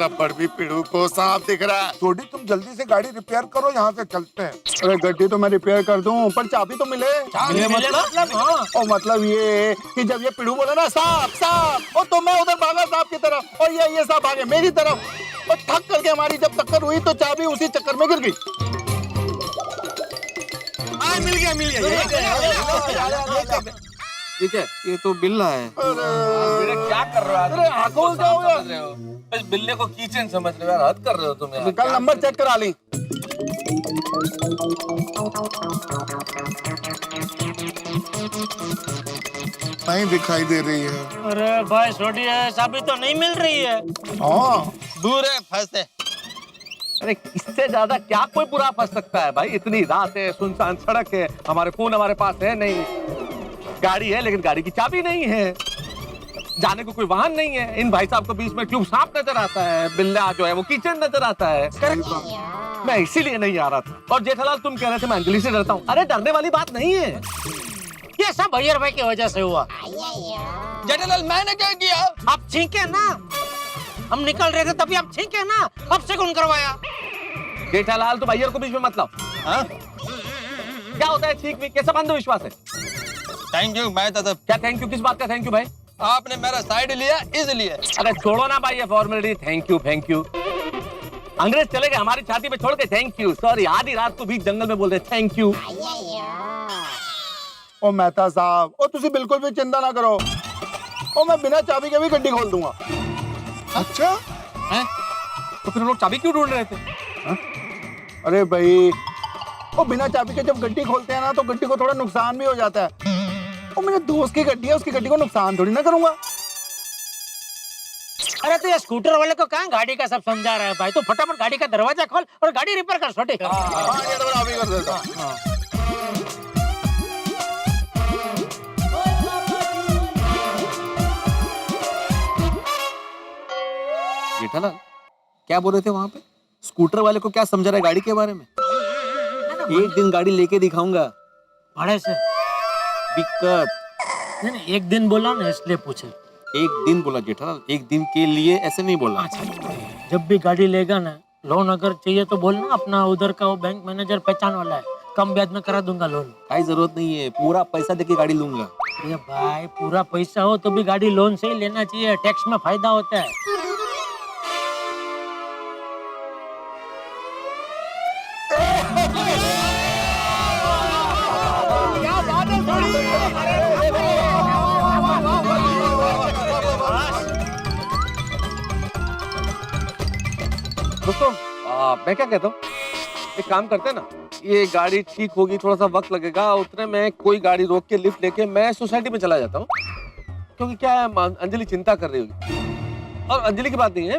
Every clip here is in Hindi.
रबड़ भी पिड़ू को सांप दिख रहा है। छोटी तुम जल्दी से गाड़ी रिपेयर करो, यहाँ से चलते हैं। अरे गड्डी तो मैं रिपेयर कर दूं, पर चाबी तो मिले। मतलब हाँ। और मतलब ये कि जब ये पिड़ू बोला ना सांप सांप, और तो मैं उधर भागा सांप की तरफ, और ये सांप भागे मेरी तरफ, और ठक करके हमारी जब टक्कर हुई तो चाबी उसी चक्कर में गिर गई। मिल गया। ठीक है, ये तो बिल्ला है। अरे क्या कर रहे हो? अरे आंखों क्या हो गया? इस बिल्ले को कीचन समझ रहे हो यार, हद कर रहे हो तुम यार। कल नंबर चेक करा ली। नहीं दिखाई दे रही है। अरे भाई छोटी है, चाबी तो नहीं मिल रही है। हाँ दूर है, फंसे। अरे इससे ज्यादा क्या कोई बुरा फंस सकता है भाई? इतनी रात है, सुनसान सड़क है, हमारे फोन हमारे पास है नहीं, गाड़ी है लेकिन गाड़ी की चाबी नहीं है, जाने को कोई वाहन नहीं है। इन भाई साहब को बीच में ट्यूब सांप नजर आता है, बिल्ला जो है वो किचन नजर आता है। मैं इसीलिए नहीं आ रहा था। और जेठालाल तुम कह रहे थे मैं अंजलि से डरता हूँ, अरे डरने वाली बात नहीं है, ये सब भैया भाई की वजह से हुआ। जेठालाल मैंने क्या किया? आप छींके ना, हम निकल रहे थे तभी आप छींके ना, अब से कौन करवाया? जेठालाल तुम अय्यर को बीच में मत लाओ। हाँ? क्या होता है ठीक भी, कैसा अंधविश्वास है? थैंक यू, मैं तो क्या थैंक यू? किस बात का थैंक यू भाई? आपने मेरा साइड लिया इसलिए। अरे छोड़ो ना भाई ये फॉर्मेलिटी, थैंक यू। अंग्रेज चले गए, हमारी छाती पे छोड़ के थैंक यू, सॉरी आधी रात को बीच जंगल में बोल रहे थैंक यू। ओ मेहता साहब, ओ तुसी बिल्कुल भी चिंता ना करो, ओ मैं बिना चाबी के भी गड्डी खोल दूंगा। अच्छा हैं? तो फिर लोग चाबी क्यों ढूंढ रहे थे? हा? अरे भाई, ओ बिना चाबी के जब गड्डी खोलते हैं ना तो गड्डी को थोड़ा नुकसान भी हो जाता है। ओ मेरे दोस्त की गड्डी है, उसकी गड्डी को नुकसान थोड़ी ना करूंगा। अरे तो ये स्कूटर वाले को कहाँ गाड़ी का सब समझा रहा है भाई? तो फटाफट गाड़ी का दरवाजा खोल और गाड़ी रिपेयर कर छोटे। हाँ, ये तो मैं अभी कर देता हूँ। जेठालाल क्या बोल रहे थे वहां पे? स्कूटर वाले को क्या समझा रहा है गाड़ी के बारे में? एक दिन गाड़ी लेके दिखाऊंगा। भाड़े से दिक्कत नहीं, एक दिन बोला ना इसलिए पूछे। एक दिन बोला जेठालाल, एक दिन के लिए ऐसे नहीं बोला। अच्छा, जब भी गाड़ी लेगा ना, लोन अगर चाहिए तो बोलना, अपना उधर का वो बैंक मैनेजर पहचान वाला है, कम ब्याज में करा दूंगा लोन। कोई जरूरत नहीं है, पूरा पैसा देके गाड़ी लूंगा। ये भाई पूरा पैसा हो तो भी गाड़ी लोन से ही लेना चाहिए, टैक्स में फायदा होता है। दोस्तों मैं क्या कहता हूँ, एक काम करते हैं ना, ये गाड़ी ठीक होगी, थोड़ा सा वक्त लगेगा, उतने में कोई गाड़ी रोक के लिफ्ट लेके मैं सोसाइटी में चला जाता हूँ, क्योंकि क्या है अंजलि चिंता कर रही होगी। और अंजलि की बात नहीं है,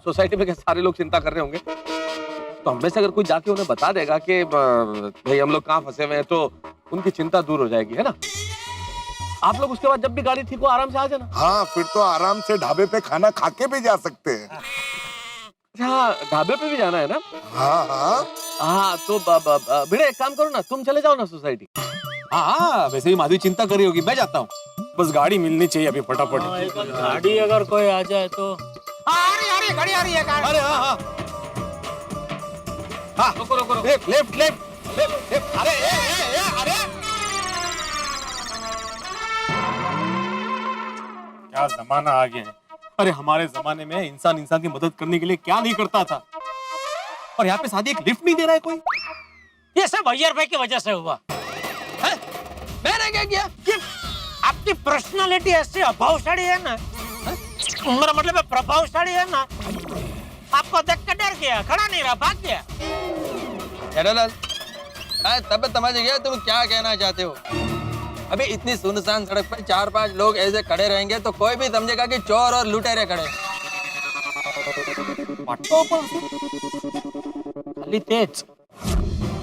सोसाइटी में क्या सारे लोग चिंता कर रहे होंगे, तो हमें से अगर कोई जाके उन्हें बता देगा कि भाई हम लोग कहाँ फंसे हुए हैं, तो उनकी चिंता दूर हो जाएगी, है ना? आप लोग उसके बाद जब भी गाड़ी ठीक हो आराम से आ जाना। हाँ, फिर तो आराम से ढाबे पे खाना खा के भी जा सकते हैं। हाँ, ढाबे पे भी जाना है ना? हाँ हाँ हाँ, तो भिड़े एक काम करो ना, तुम चले जाओ ना सोसाइटी। हाँ, वैसे भी माधवी चिंता कर रही होगी, मैं जाता हूँ, बस गाड़ी मिलनी चाहिए अभी फटाफट। गाड़ी अगर कोई आ जाए तो। आ रही है गाड़ी, आ रही है गाड़ी। अरे हाँ हाँ हाँ, रुको। लेफ्ट लेफ्ट लेफ्ट लेफ्ट, अरे अरे क्या जमाना आ गया है। अरे हमारे जमाने में इंसान इंसान की मदद करने के लिए क्या नहीं करता था, और यहाँ पे शादी एक लिफ्ट नहीं दे रहा है कोई। ये सब भैया भाई की वजह से हुआ है? मैंने क्या किया? कि आपकी पर्सनालिटी ऐसी अभावशाली है ना, मेरा मतलब है प्रभावशाली है ना, आपको देख के डर गया, खड़ा नहीं रहा, भाग गया। जेठालाल, तब समझ गया तुम क्या कहना चाहते हो। अभी इतनी सुनसान सड़क पर 4-5 लोग ऐसे खड़े रहेंगे तो कोई भी समझेगा कि चोर और लुटेरे खड़े। खाली तेज।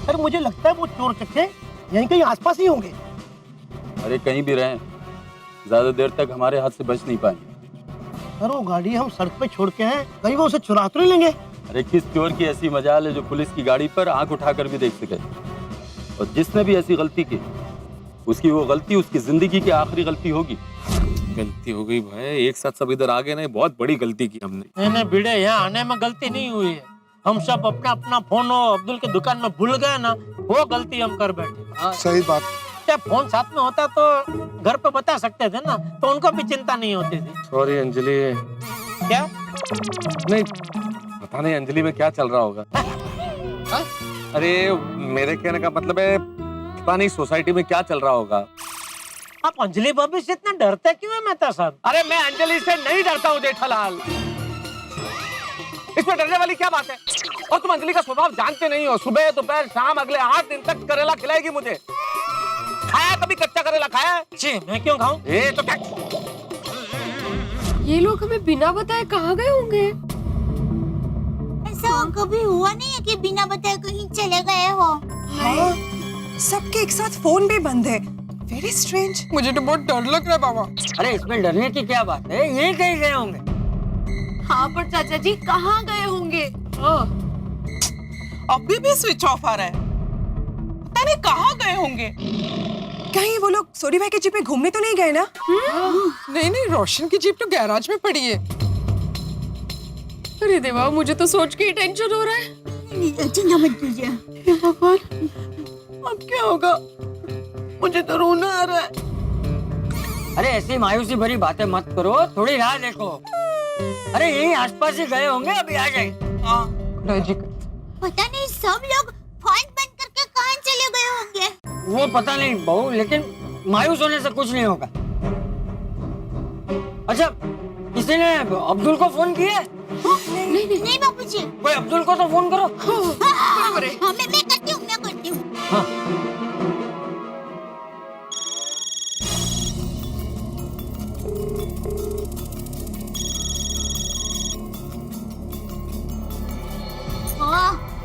सर मुझे लगता है वो चोर चक्के यहीं कहीं आसपास ही होंगे। अरे कहीं भी रहें, ज्यादा देर तक हमारे हाथ से बच नहीं पाएंगे। सर वो गाड़ी हम सड़क पे छोड़ के हैं, कहीं वो उसे चुरा तो नहीं लेंगे? अरे किस चोर की ऐसी मजाल है जो पुलिस की गाड़ी पर आंख उठाकर भी देख सके। और जिसने भी ऐसी गलती की, उसकी वो गलती उसकी जिंदगी की आखिरी गलती होगी। गलती हो गई भाई, एक साथ सब इधर आ गए ना, बहुत बड़ी गलती की हमने। नहीं भिड़े, यहाँ आने में गलती नहीं हुई है। हम सब अपना अपना फोन अब्दुल की दुकान में भूल गए ना, वो गलती हम कर बैठे। सही बात। जब फोन साथ में होता तो घर पे बता सकते थे ना, तो उनको भी चिंता नहीं होती थी। सॉरी अंजलि। क्या? नहीं पता नहीं अंजलि में क्या चल रहा होगा। अरे मेरे कहने का मतलब है पता नहीं सोसाइटी में क्या चल रहा होगा। आप अंजलि भाभी से इतना डरते क्यों है मेहता साहब? अरे मैं अंजलि से नहीं डरता हूँ जेठालाल, इसमें डरने वाली क्या बात है? और तुम अंजलि का स्वभाव जानते नहीं हो, सुबह दोपहर शाम अगले 8 दिन तक करेला खिलाएगी मुझे। खाया कभी कच्चा करेला खाया? जी मैं क्यों खाऊं? ये तो क्या? ये लोग हमें बिना बताए कहाँ गए होंगे? ऐसा कभी हुआ नहीं है कि बिना बताए कहीं चले गए हो। हाँ, सबके एक साथ फोन भी बंद है। Very strange. मुझे तो बहुत डर लग रहा है बाबा। अरे इसमें डरने की क्या बात है, यही कहीं गए होंगे। हाँ पर चाचा जी कहाँ गए होंगे? अभी भी स्विच ऑफ आ रहा है, पता नहीं कहाँ गए होंगे। कहीं वो लोग सोरी भाई के जीप में घूमने तो नहीं गए ना? नहीं नहीं, रोशन की जीप तो गैराज में पड़ी है। अरे देवा, मुझे तो सोच के ही टेंशन हो रहा है। चिंता मत कीजिए। हे भगवान, अब क्या होगा? मुझे तो रोना आ रहा है। अरे ऐसी मायूसी भरी बातें मत करो, थोड़ी राह देखो। अरे यही आसपास ही गए होंगे, अभी आ जाएंगे। पता नहीं सब लोग फोन बंद करके कहाँ चले गए होंगे। वो पता नहीं बहू, लेकिन मायूस होने से कुछ नहीं होगा। अच्छा, किसी ने अब्दुल को फोन किया? नहीं बाबूजी। कोई अब्दुल को तो फोन करो। हाँ, मैं करती हूँ। हाँ।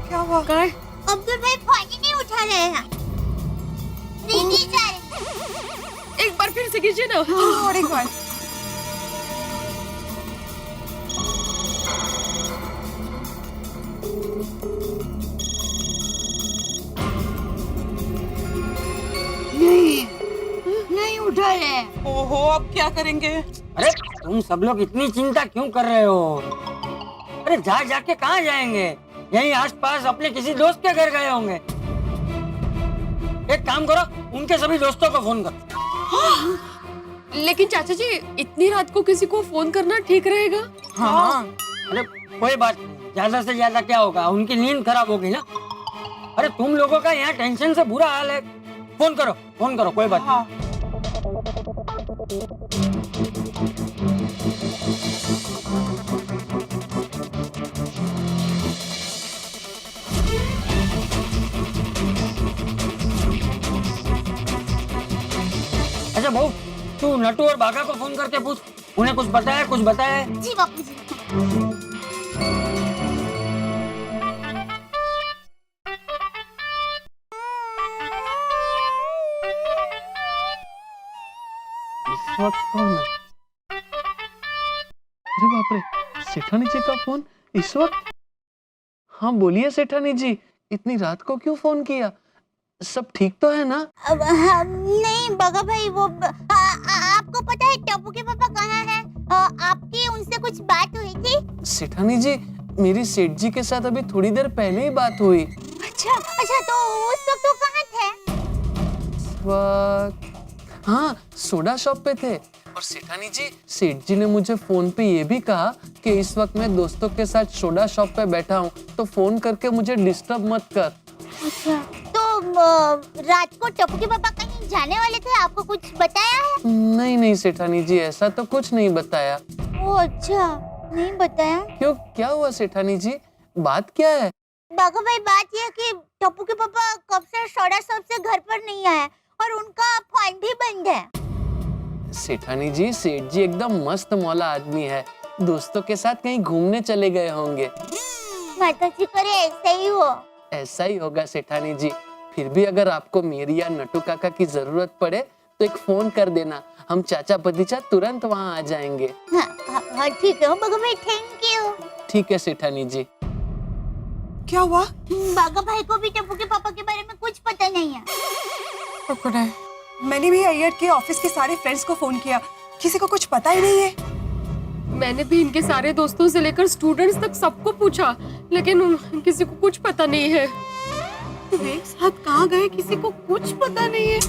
क्या हुआ? अब्दुल भाई फोन ही नहीं उठा रहे हैं। नहीं जा रहे। एक बार फिर से कीजिए ना। और एक बार। नहीं उठा रहे। ओहो, अब क्या करेंगे? अरे तुम सब लोग इतनी चिंता क्यों कर रहे हो? अरे जा जाके कहाँ जाएंगे, यहीं आसपास अपने किसी दोस्त के घर गए होंगे। एक काम करो, उनके सभी दोस्तों को फोन करो। लेकिन चाचा जी, इतनी रात को किसी को फोन करना ठीक रहेगा? हाँ। अरे कोई बात नहीं, ज्यादा से ज्यादा क्या होगा, उनकी नींद खराब होगी ना। अरे तुम लोगों का यहाँ टेंशन से बुरा हाल है, फोन करो कोई बात नहीं। अच्छा बहू, तू नटू और बाघा को फोन करके पूछ, उन्हें कुछ बताया है? जी बापूजी। इस वक्त कौन है? अरे बाप रे, सेठानी जी का फोन इस वक्त? हाँ बोलिए सेठानी जी, इतनी रात को क्यों फोन किया? सब ठीक तो है ना? नहीं बागा भाई, वो आपको पता है टप्पू के पापा कहाँ हैं? आपकी उनसे कुछ बात हुई थी? सेठानी जी, मेरी सेठ जी के साथ अभी थोड़ी देर पहले ही बात हुई। अच्छा, तो उस वक्त वो कहाँ थे? इस वक्त हाँ, सोडा शॉप पे थे। और सेठानी जी, सेठ जी ने मुझे फोन पे ये भी कहा कि इस वक्त मैं दोस्तों के साथ सोडा शॉप पे बैठा हूँ, तो फोन करके मुझे डिस्टर्ब मत कर। अच्छा, तो रात को टप्पू के पापा कहीं जाने वाले थे, आपको कुछ बताया है? नहीं सेठानी जी, ऐसा तो कुछ नहीं बताया। ओह अच्छा, नहीं बताया। क्यों, क्या हुआ सेठानी जी, बात क्या है? बागा भाई, बात यह है कि टप्पू के पापा कब से सोडा शॉप से घर पर नहीं आए और उनका फोन भी बंद है। सेठानी जी, सेठ जी एकदम मस्त मौला आदमी है, दोस्तों के साथ कहीं घूमने चले गए होंगे। माता जी करे ऐसा ही हो। ऐसा ही होगा सेठानी जी। फिर भी अगर आपको मेरी या नटू काका की जरूरत पड़े तो एक फोन कर देना, हम चाचा भतीजा तुरंत वहाँ आ जाएंगे। हाँ ठीक है बागा भाई, थैंक यू। ठीक है सेठानी जी। क्या हुआ? बागा भाई को भी टप्पू के पापा के बारे में कुछ पता नहीं है। मैंने भी अय्यर के ऑफिस के सारे फ्रेंड्स को फोन किया, किसी को कुछ पता ही नहीं है। मैंने भी इनके सारे दोस्तों से लेकर स्टूडेंट्स तक सबको पूछा, लेकिन किसी को कुछ पता नहीं है। एक साथ कहाँ गए किसी को कुछ पता नहीं है।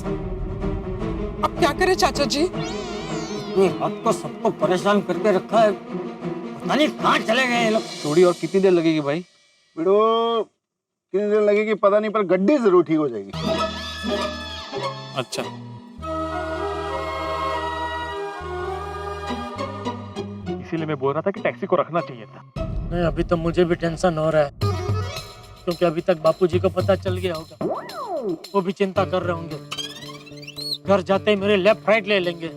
अब क्या करें चाचा जी? इतनी रात को सबको परेशान करके रखा है, पता नहीं कहाँ चले गए ये लोग। थोड़ी और कितनी देर लगेगी भाई? पिड़ू कितनी देर लगेगी पता नहीं, पर गड्डी जरूर ठीक हो जाएगी। अच्छा, इसीलिए मैं बोल रहा था कि टैक्सी को रखना चाहिए था। नहीं, अभी तो मुझे भी टेंशन हो रहा है, क्योंकि अभी तक बापूजी को पता चल गया होगा, वो भी चिंता कर रहे होंगे। घर जाते ही मेरे लेफ्ट राइट ले लेंगे।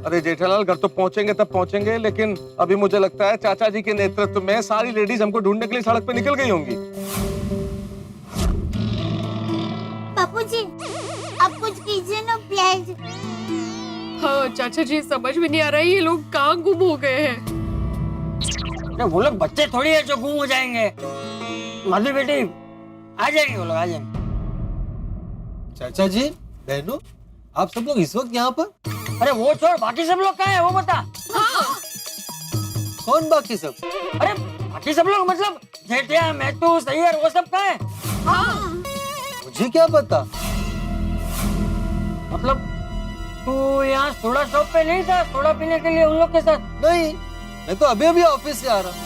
अरे जेठालाल, घर तो पहुंचेंगे तब पहुंचेंगे, लेकिन अभी मुझे लगता है चाचा जी के नेतृत्व में सारी लेडीज हमको ढूंढने के लिए सड़क पे निकल गई होंगी। बापूजी आप कुछ कीजिए ना प्लीज। हाँ चाचा जी, समझ में नहीं आ रहा है ये लोग कहाँ गुम हो गए हैं। अरे वो लोग बच्चे थोड़ी है जो गुम हो जाएंगे। माधवी बेटी आ जाएंगे, वो लोग आ जाएंगे। चाचा जी, बहनों, आप सब लोग इस वक्त यहाँ पर? अरे वो छोड़, बाकी सब लोग कहाँ है वो बता। कौन बाकी सब? अरे बाकी सब लोग मतलब जेठिया, मैथू, सैयर, वो सब कहाँ है? मुझे क्या पता। मतलब तू यहाँ सोडा शॉप पे नहीं था सोडा पीने के लिए उन लोग के साथ? नहीं, मैं तो अभी अभी ऑफिस से आ रहा हूँ।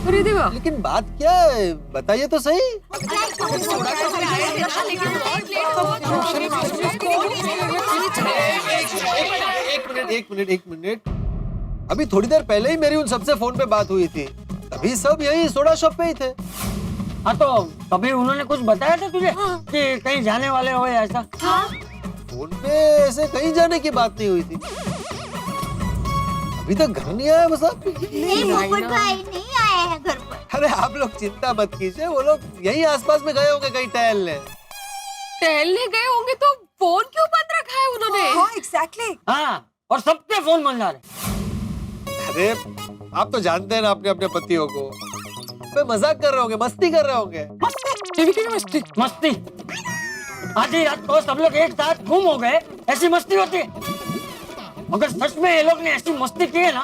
अरे देवा, लेकिन बात क्या है, बताइए तो सही। एक मिनट। अभी थोड़ी देर पहले ही मेरी उन सबसे फोन पे बात हुई थी, तभी सब यही सोडा शॉप पे ही थे। हाँ तो कभी उन्होंने कुछ बताया था तुझे कि कहीं जाने वाले हो या ऐसा? फोन पे ऐसे कहीं जाने की बात नहीं हुई थी। अभी तक घर नहीं आया वो सब। नहीं पोपट भाई नहीं आए हैं घर पर। अरे आप लोग चिंता मत कीजिए, वो लोग यही आसपास में गए होंगे कहीं टहलने। टहलने गए होंगे तो फोन क्यों बंद रखा है उन्होंने? हाँ एग्जैक्टली। हाँ, और सबके फोन बंद आ रहे। अरे आप तो जानते हैं ना अपने अपने पतियों को। वे मजाक कर रहे होंगे, मस्ती कर रहे होंगे। मस्ती मस्ती आधी रात को सब लोग एक साथ गुम हो गए, ऐसी मस्ती होती है? अगर सच में ये लोग ने ऐसी मस्ती की है ना,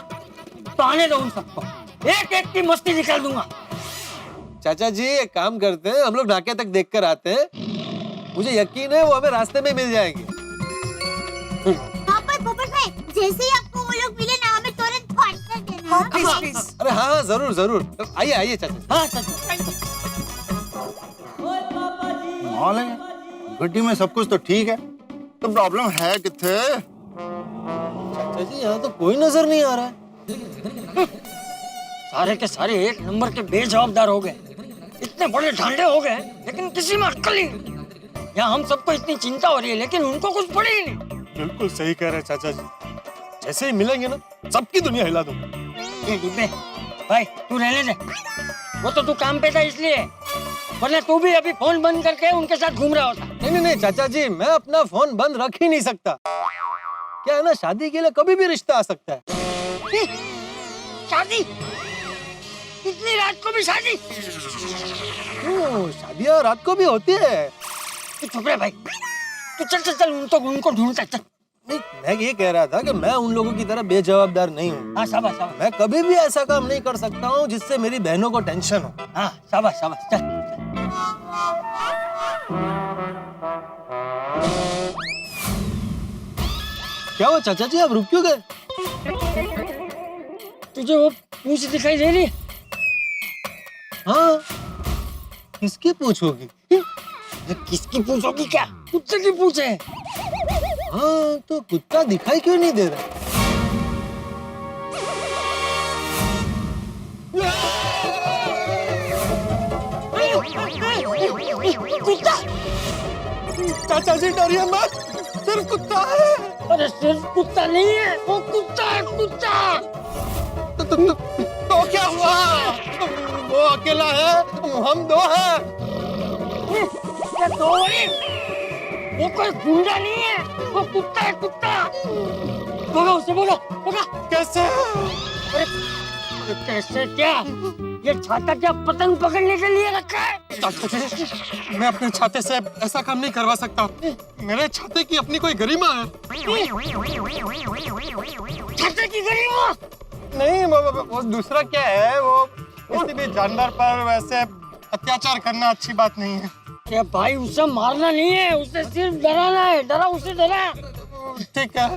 तो आने दो उन सबको, एक एक की मस्ती निकाल दूंगा। चाचा जी एक काम करते हैं, हम लोग नाके तक देख कर आते हैं। मुझे यकीन है वो हमें रास्ते में मिल जाएंगे। हाँ पर पोपट भाई जैसे ही आपको वो लोग मिले ना, हमें तुरंत फोन कर देना। हाँ प्लीज प्लीज। अरे हाँ जरूर जरूर, आइए आइए चाचा। हाँ माहौल है, गड्डी में सब कुछ तो ठीक है, तो प्रॉब्लम है किथे? चाचा जी यहाँ तो कोई नजर नहीं आ रहा है। सारे के सारे एक नंबर के बेजवाबदार हो गए, इतने बड़े ढांडे हो गए, लेकिन किसी में अक्ल ही नहीं। यहाँ हम सबको इतनी चिंता हो रही है, लेकिन उनको कुछ पड़ी ही नहीं। बिल्कुल सही कह रहे हैं चाचा जी, जैसे ही मिलेंगे ना सबकी दुनिया हिला दूंगा। ये डिब्बे भाई तू रहने दे, वो तो तू काम पे था इसलिए, वरना तू भी अभी फोन बंद करके उनके साथ घूम रहा होता। नहीं चाचा जी, मैं अपना फोन बंद रख ही नहीं सकता। क्या है ना, शादी के लिए कभी भी रिश्ता आ सकता है। शादी? इतनी रात को भी शादी? शादियाँ रात को भी होती है। तू चुप रहे भाई, तू चल उनको ढूंढता चल। नहीं, मैं ये कह रहा था कि मैं उन लोगों की तरह बेजवाबदार नहीं हूँ। हाँ शाबाश शाबाश। मैं कभी भी ऐसा काम नहीं कर सकता हूँ जिससे मेरी बहनों को टेंशन हो। हाँ शाबाश शाबाश चल। क्या हुआ चाचा जी, आप रुक क्यों गए? तुझे वो पूछ दिखाई दे रही है? हाँ, किसकी पूछ होगी? किसकी पूछ होगी क्या? कुत्ते की पूछ है। हाँ, तो कुत्ता दिखाई क्यों नहीं दे रहा? कुत्ता? चाचा जी डरिए मत, सिर्फ कुत्ता है। अरे सिर्फ कुत्ता नहीं है, वो कुत्ता है कुत्ता। तो क्या हुआ? वो अकेला है, हम दो हैं। क्या दो है? वो कोई गुंडा नहीं है, वो कुत्ता है कुत्ता। भगा उसे, भगा भगा। कैसे? अरे कैसे क्या? ये छाता क्या पतंग पकड़ने के लिए रखा है? चाचा जी, मैं अपने छाते से ऐसा काम नहीं करवा सकता। मेरे छाते की अपनी कोई गरिमा है। छाते की गरिमा? नहीं, वो दूसरा क्या है, वो किसी भी जानवर पर वैसे अत्याचार करना अच्छी बात नहीं है। ये भाई उसे मारना नहीं है, उसे सिर्फ डराना है। डरा उसे, डरा। ठीक है।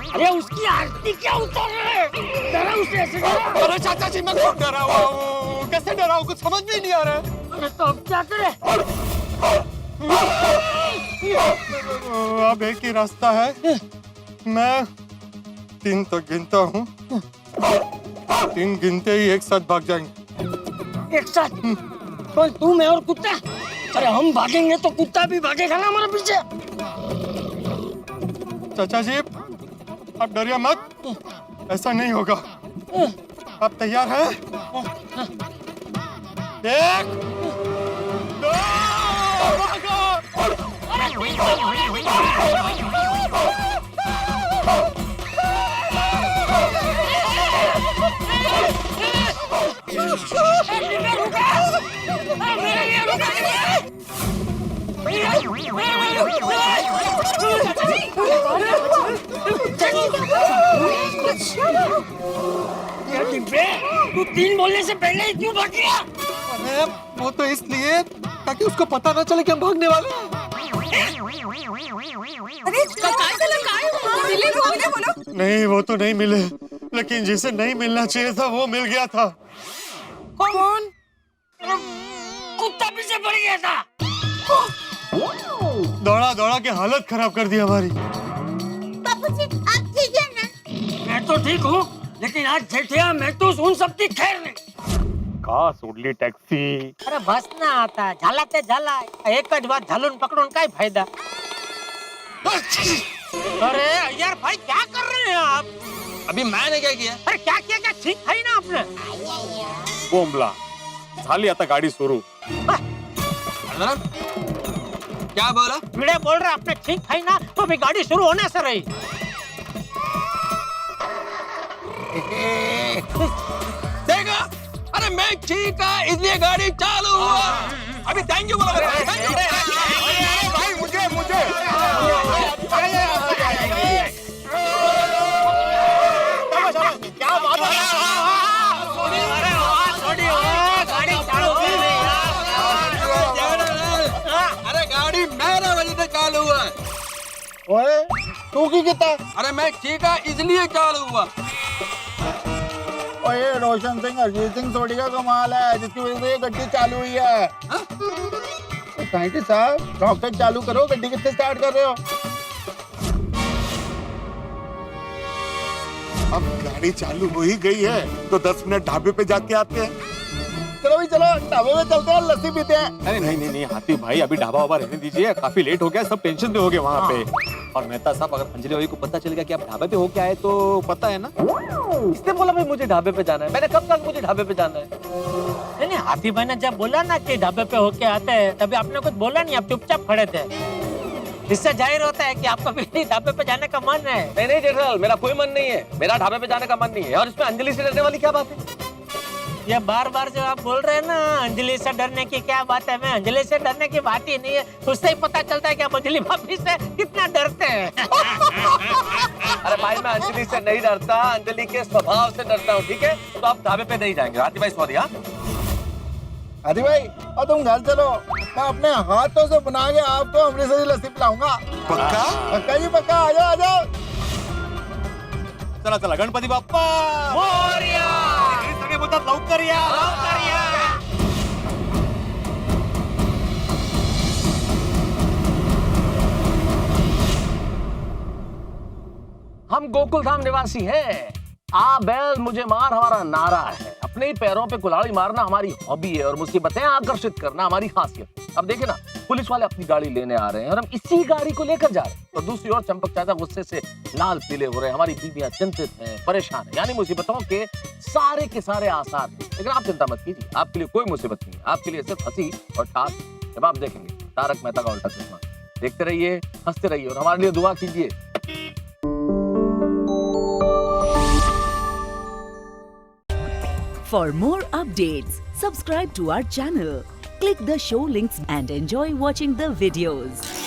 अरे उसकी आरती क्या उतार रहा है? डरा उसे, ऐसे डरा। अरे चाचा जी, मैं खूब डरा हुआ हूँ। कैसे डरा हूँ कुछ समझ में नहीं आ रहा है। अरे तो अब क्या करे? अब एक ही रास्ता है, मैं 3 तो गिनता हूँ, 3 गिनते ही एक साथ भाग जाएंगे। एक साथ? कौन, तू, मैं और कुत्ता? अरे हम भागेंगे तो कुत्ता भी भागेगा ना हमारे पीछे। चाचा जी, आप डरिए मत, ऐसा नहीं होगा। आप तैयार हैं? 1 2 भागो! तू 3 बोलने से पहले ही क्यों भाग गया? अरे वो तो इसलिए ताकि उसको पता ना चले कि हम भागने वाले हैं। अरे मिले तो मिले, बोलो। नहीं, वो तो नहीं मिले, लेकिन जिसे नहीं मिलना चाहिए था वो मिल गया था। कौन? कुत्ता पीछे पड़ गया था। दौड़ा दौड़ा के हालत खराब कर दी हमारी। बापूजी, आप ठीक है ना? मैं तो ठीक हूँ, लेकिन आज जेठिया मैं तो उन सबकी खैर नहीं। का सोडली टॅक्सी? अरे बस ना आता, झाला ते झाला, एकच बात झालून पकडून काय फायदा? अरे यार भाई, क्या कर रहे हैं आप? अभी मैंने क्या किया? अरे क्या किया? क्या ठीक है ना आपने? बोंबला झाली आता गाडी सुरू। क्या बोला? भिड़े बोल रहा आपने ठीक है ना, तो भी गाड़ी शुरू होने से रही। देखा? अरे मैं ठीक है इसलिए गाड़ी चालू हुआ। अभी थैंक यू बोला। भाई मुझे मुझे क्या बात है? अरे वाह, थोड़ी गाड़ी चालू की नहीं यार। अरे गाड़ी मेरे वजह से चालू हुआ है। ओए तू की कितना? अरे मैं ठीक है इसलिए चालू हुआ। ओए रोशन सिंह, अरिजीत सिंह सोडी का कमाल है, जिसकी वजह से ये गड्डी चालू हुई है। साइंटिस्ट साहब, रॉकेट चालू करो, गड्डी कितने स्टार्ट कर रहे हो? अब गाड़ी चालू हो ही गई है तो 10 मिनट ढाबे पे जाके आते हैं। चलो भाई चलो, ढाबे में चलते हैं, लस्सी पीते हैं। अरे नहीं हाथी भाई, अभी ढाबा वाबा रहने दीजिए, काफी लेट हो गया, सब टेंशन में हो गए वहाँ पे। और मेहता साहब, अगर अंजलि भाई को पता चलेगा कि आप ढाबे पे हो के आए तो पता है ना। इसने बोला भाई मुझे ढाबे पे जाना है, मैंने कब कहा मुझे ढाबे पे जाना है? नहीं, हाथी भाई ने जब बोला ना कि ढाबे पे होके आते हैं, तभी आपने कुछ बोला नहीं, आप चुपचाप खड़े थे। इससे जाहिर होता है कि आपका भी ढाबे पे जाने का मन है। नहीं जेठलाल, मेरा कोई मन नहीं है, मेरा ढाबे पे जाने का मन नहीं है। और इसमें अंजलि से डरने वाली क्या बात है? ये बार बार जो आप बोल रहे हैं ना, अंजलि से डरने की क्या बात है? मैं अंजलि से डरने की बात ही नहीं है, उससे ही पता चलता है कि आप अंजलि भाभी से कितना डरते हैं। अरे भाई, मैं अंजलि से नहीं डरता, अंजलि के स्वभाव से डरता हूँ, ठीक है? तो आप ढाबे पे नहीं जाएंगे। हाथी भाई सॉरी। हाँ हाथी भाई, और तुम घर चलो, मैं अपने हाथों से बना के आपको अमृतसरी लस्सी पिलाऊंगा। पक्का? पक्का जी पक्का, आ जाओ आ जाओ। चला चला, गणपती बाप्पा सगळे बोलतात लवकर या, लवकर या। हम गोकुल धाम निवासी हैं। आ बैल मुझे मार हमारा नारा है। अपने ही पैरों पे कुल्हाड़ी मारना हमारी हॉबी है और मुसीबतें आकर्षित करना हमारी खासियत है। अब देखिए ना, पुलिस वाले अपनी गाड़ी लेने आ रहे हैं और हम इसी गाड़ी को लेकर जा रहे हैं। और दूसरी ओर चंपक चाचा गुस्से से लाल पीले हो रहे हैं, हमारी बीवियां चिंतित हैं, परेशान हैं। यानी मुसीबतों के सारे आसार हैं। लेकिन आप चिंता मत कीजिए, आपके लिए कोई मुसीबत नहीं है। आपके लिए सिर्फ हंसी और ठाठ। जब आप देखेंगे तारक मेहता का उल्टा चश्मा, देखते रहिए, हंसते रहिए और हमारे लिए दुआ कीजिए। For more updates, subscribe to our channel, click the show links and enjoy watching the videos.